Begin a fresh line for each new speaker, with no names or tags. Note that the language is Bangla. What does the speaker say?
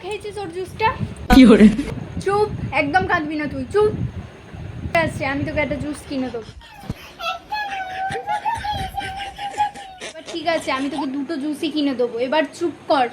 খেয়েছিস ওর জুসটা? চুপ, একদম কাঁদবি না তুই, চুপ। আছে, আমি তোকে একটা জুস কিনে দেবো। ঠিক আছে, আমি তোকে দুটো জুসই কিনে দেবো, এবার চুপ কর।